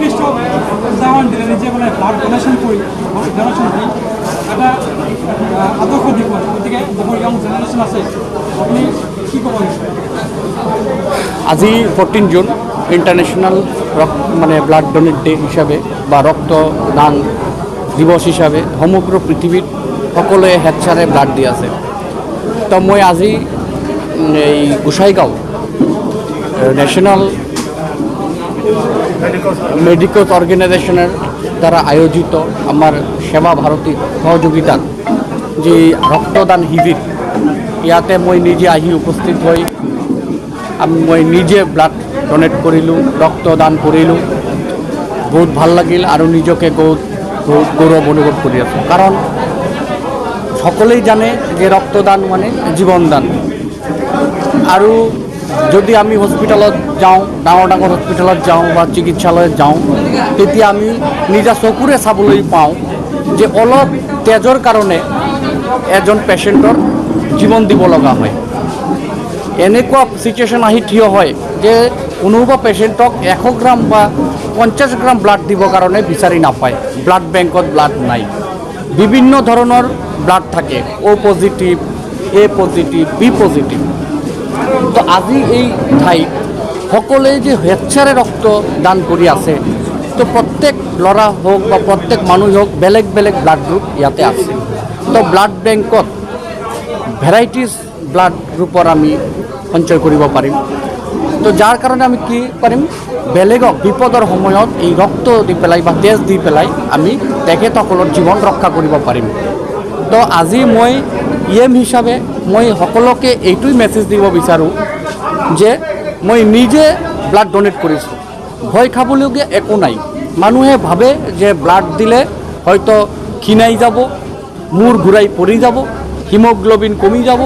উৎকৃষ্ট উদাহৰণ দিলে নিজে মানে ব্লাড ডনেশ্যন কৰি ডনেশ্যন দি এটা আদৰ্শ দেখুৱাই। গতিকে যিবোৰ ইয়ং জেনেৰেশ্যন আছে আপুনি কি ক'ব বিচাৰে? আজি 14 জুন ইণ্টাৰনেশ্যনেল মানে ব্লাড ডোনেট ডে হিসাবে বা ৰক্তদান দিৱস হিসাবে সমগ্ৰ পৃথিৱীত সকলোৱে হেডচাৰে ব্লাড দি আছে। তো মই আজি এই গোসাইগাঁও ন্যাশনাল মেডিকেল অর্গানাইজেশনের দ্বারা আয়োজিত আমার সেবা ভারতী সহযোগিতার যে রক্তদান শিবির ইয়াতে মই নিজে আহি উপস্থিত হই মই নিজে ব্লাড ডোনেট কৰিলোঁ, ৰক্তদান কৰিলোঁ। বহুত ভাল লাগিল আৰু নিজকে গৌৰৱ অনুভৱ কৰি আছোঁ। কাৰণ সকলেই জানে যে ৰক্তদান মানে জীৱনদান। আৰু যদি আমি হস্পিটেলত যাওঁ, ডাঙৰ ডাঙৰ হস্পিটেলত যাওঁ বা চিকিৎসালয়ত যাওঁ, তেতিয়া আমি নিজা চকুৰে চাবলৈ পাওঁ যে অলপ তেজৰ কাৰণে এজন পেচেণ্টৰ জীৱন দিব লগা হয়। এনেকুৱা চিটুৱেশ্যন আহি থিয় হয় যে কোনোবা পেচেণ্টক 100 গ্ৰাম বা 50 গ্ৰাম ব্লাড দিবৰ কাৰণে বিচাৰি নাপায়। ব্লাড বেংকত ব্লাড নাই। বিভিন্ন ধৰণৰ ব্লাড থাকে, অ' পজিটিভ, এ পজিটিভ, বি পজিটিভ। তো আজি এই ঠাইত সকলোৱে যে হেডচাৰে ৰক্ত দান কৰি আছে, তো প্ৰত্যেক ল'ৰা হওক বা প্ৰত্যেক মানুহ হওক বেলেগ বেলেগ ব্লাড গ্ৰুপ ইয়াতে আছে। তো ব্লাড বেংকত ভেৰাইটিজ ব্লাড গ্ৰুপৰ আমি সঞ্চয় কৰিব পাৰিম। তো যাৰ কাৰণে আমি কি পাৰিম, বেলেগক বিপদৰ সময়ত এই ৰক্ত দি পেলাই বা তেজ দি পেলাই আমি তেখেতসকলৰ জীৱন ৰক্ষা কৰিব পাৰিম। তো আজি মই ইএম হিচাপে মই সকলোকে এইটোই মেছেজ দিব বিচাৰোঁ যে মই নিজে ব্লাড ডোনেট কৰিছোঁ। ভয় খাবলগীয়া একো নাই। মানুহে ভাবে যে ব্লাড দিলে হয়তো ক্ষীণাই যাব, মূৰ ঘূৰাই পৰি যাব, হিমোগ্লোবিন কমি যাব,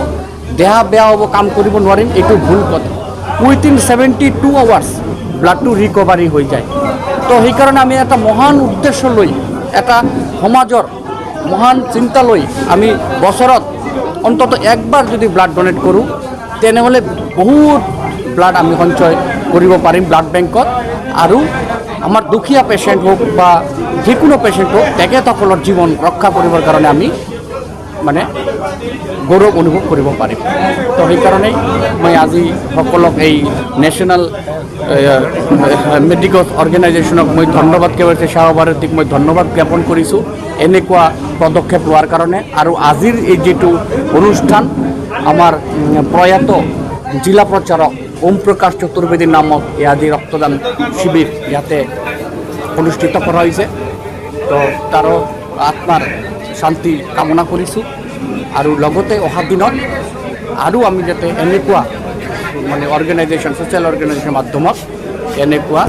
দেহা বেয়া হ'ব, কাম কৰিব নোৱাৰিম। এইটো ভুল কথা। উইথিন 72 আৱাৰ্ছ ব্লাডটো ৰিকভাৰী হৈ যায়। তো সেইকাৰণে আমি এটা মহান উদ্দেশ্য লৈ, এটা সমাজৰ মহান চিন্তা লৈ আমি বছৰত অন্তত একবাৰ যদি ব্লাড ডোনেট কৰোঁ, তেনেহ'লে বহুত ব্লাড আমি সঞ্চয় কৰিব পাৰিম ব্লাড বেংকত। আৰু আমাৰ দুখীয়া পেচেণ্ট হওক বা যিকোনো পেচেণ্ট হওক, তেখেতসকলৰ জীৱন ৰক্ষা কৰিবৰ কাৰণে আমি মানে গৌৰৱ অনুভৱ কৰিব পাৰিম। তো সেইকাৰণেই মই আজি সকলক এই নেশ্যনেল মেডিকেল অৰ্গেনাইজেশ্যনক মই ধন্যবাদ জ্ঞাপন, সেৱা ভাৰতীক মই ধন্যবাদ জ্ঞাপন কৰিছোঁ এনেকুৱা পদক্ষেপ লোৱাৰ কাৰণে। আৰু আজিৰ এই যিটো অনুষ্ঠান আমাৰ প্ৰয়াত জিলা প্ৰচাৰক ওম প্ৰকাশ চতুৰ্বেদী নামক এই আজি ৰক্তদান শিবিৰ ইয়াতে অনুষ্ঠিত কৰা হৈছে। তো তাৰো আত্মাৰ শান্তি কামনা কৰিছোঁ। আৰু লগতে অহা দিনত আৰু আমি যাতে এনেকুৱা মানে অৰ্গেনাইজেশ্যন, ছ'চিয়েল অৰ্গেনাইজেশ্যনৰ মাধ্যমত এনেকুৱা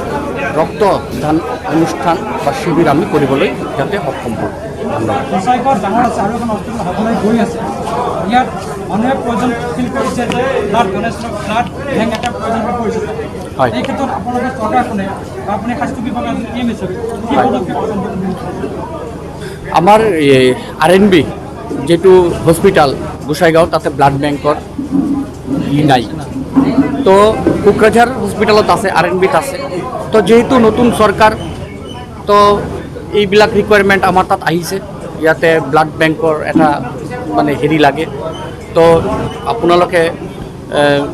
ৰক্তদান অনুষ্ঠান বা শিবিৰ আমি কৰিবলৈ যাতে সক্ষম হওঁ। ধন্যবাদ। গোসাইগাঁৱত ডাঙৰ আছে আৰু এখন হস্পিটেল সকলোৱে গৈ আছে। ইয়াত মানুহে প্ৰয়োজন ফিল কৰিছে যে ব্লাড ডোনেশ্যন, ব্লাড বেংক এটা প্ৰয়োজন হৈ পৰিছে। হয়। এই ক্ষেত্ৰত আপোনালোকে চৰকাৰখনে বা আপুনি স্বাস্থ্য বিভাগৰ কি হিচাপে কি পদক্ষেপ গ্ৰহণ কৰিব? আমাৰ RNB যেটো হস্পিটাল গোসাইগাঁও, তাতে ব্লাড বেংকৰ নাই। তো কোকৰাঝাৰ হস্পিটালত আছে, RNBত আছে। তো যেহেতু নতুন চৰকাৰ, তো এইবিলাক ৰিকুৱাৰমেণ্ট আমাৰ তাত আহিছে। ইয়াতে ব্লাড বেংকৰ এটা মানে হেৰি লাগে। তো আপোনালোকে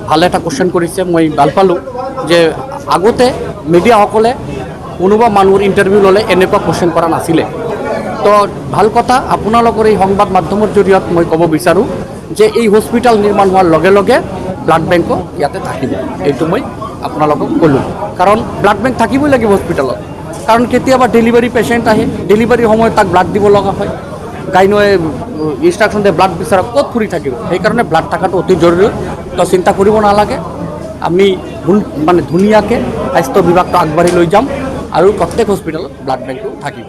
ভাল এটা কুৱেশ্যন কৰিছে, মই ভাল পালোঁ যে আগতে মিডিয়াসকলে কোনোবা মানুহৰ ইণ্টাৰভিউ ল'লে এনেকুৱা কুৱেশ্যন কৰা নাছিলে। তো ভাল কথা, আপোনালোকৰ এই সংবাদ মাধ্যমৰ জৰিয়তে মই ক'ব বিচাৰোঁ যে এই হস্পিটেল নিৰ্মাণ হোৱাৰ লগে লগে ব্লাড বেংকো ইয়াতে থাকিব। এইটো মই আপোনালোকক ক'লোঁ। কাৰণ ব্লাড বেংক থাকিবই লাগিব হস্পিটেলত। কাৰণ কেতিয়াবা ডেলিভাৰী পেচেণ্ট আহে, ডেলিভাৰীৰ সময়ত তাক ব্লাড দিব লগা হয়। গাইনোৱে ইনষ্ট্ৰাকশ্যন দিয়ে ব্লাড বিচাৰক, ক'ত ফুৰি থাকিব। সেইকাৰণে ব্লাড থকাটো অতি জৰুৰী। তো চিন্তা কৰিব নালাগে, আমি মানে ধুনীয়াকৈ স্বাস্থ্য বিভাগটো আগবাঢ়ি লৈ যাম আৰু প্ৰত্যেক হস্পিটেলত ব্লাড বেংকটো থাকিব।